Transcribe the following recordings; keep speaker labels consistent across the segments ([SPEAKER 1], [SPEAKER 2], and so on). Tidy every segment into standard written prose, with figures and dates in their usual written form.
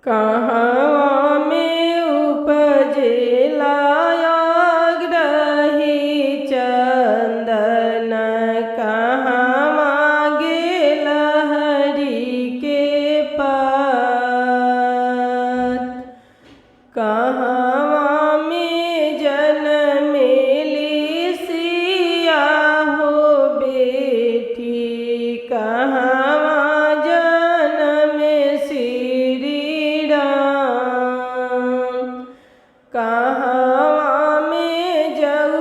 [SPEAKER 1] कहवा में उपजेला आग्रही चंदन, कहवा गेल हरि के पात। कहवा में जनमेली सिया हो बेटी, कहवा जन्म श्री राम। कहवा में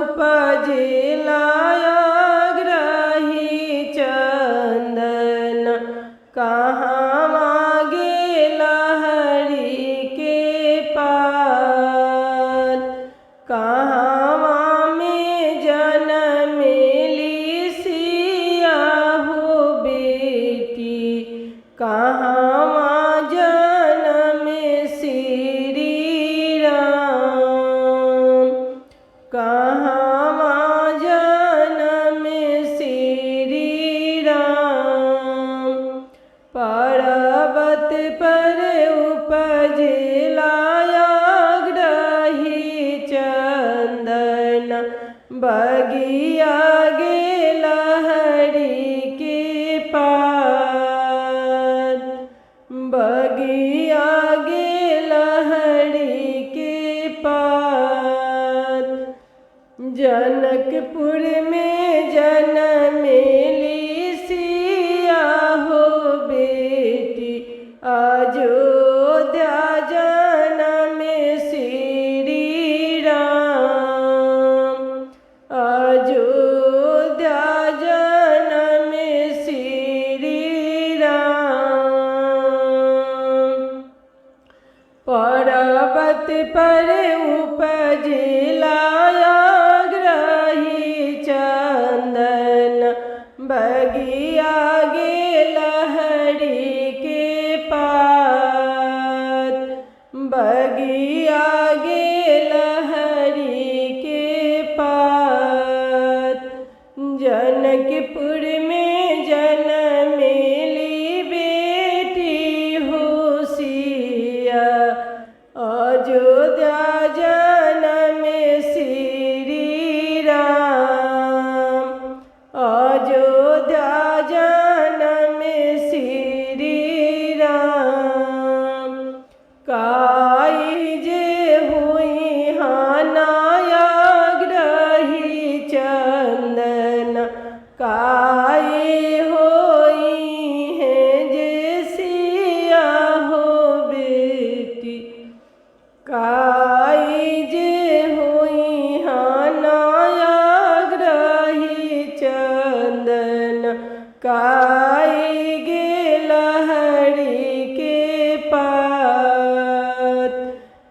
[SPEAKER 1] उपजेला आग्रही चंदन, कहवा गेल हरि के पात। कहवा में जनमेली सिया हो बेटी, कहवा जन्म श्री राम। कहवा जन्म श्री राम। पर्वत पर उपजेला आग्रही चंदन, बगिया गेल हरि के पात। बगिया गेल हरि के पात। जनकपुर में जनमेली सिया हो बेटी, अयोध्या जन्म श्री राम। अयोध्या जन्म श्री राम। पर्वत पर उपजेला आग्रही चंदन, बगिया गेल हरि के पात। बगिया गेल हरि के पात। जनकपुर में जनमेली बेटी हो सिया, अयोध्या जन्म श्री राम। अयोध्या जन्म श्री राम। काई जे हुई हाना आग्रही चंदन, काई होई है जे सिया हो बेटी। काई जे हुई हाना आग्रही चंदन, काई गेल हरि के पात।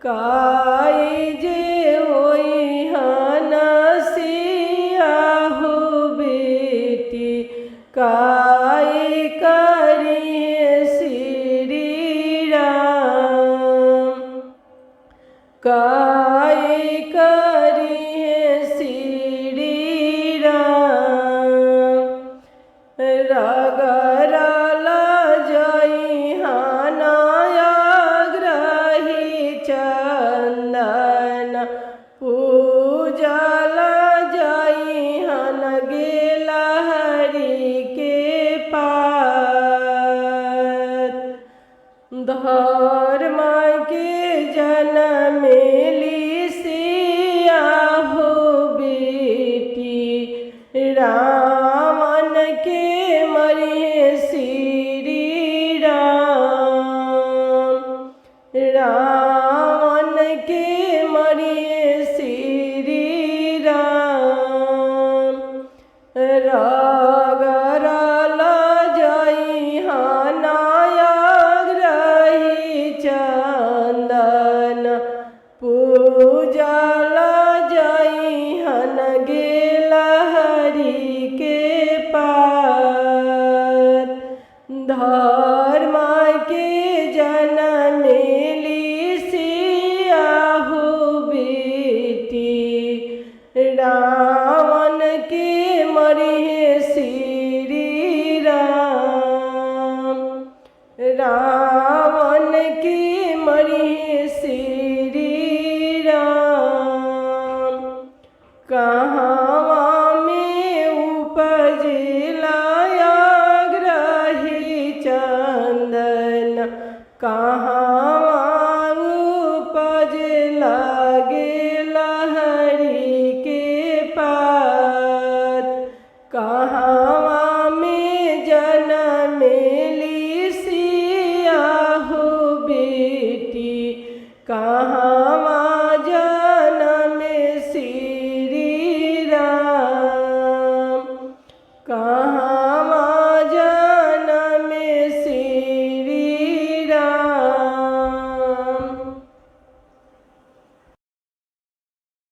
[SPEAKER 1] काई जे होई हाना सिया हो बेटी, काई करिए श्री राम। काई करिए श्री राम। रगरला जई हाना आग्रही चंदन, पूजला जई हन गेल हरि के पात। धर्म के जनमेली मरिहे श्री राम। कहवा में उपजेला आग्रही चंदन, कहाँ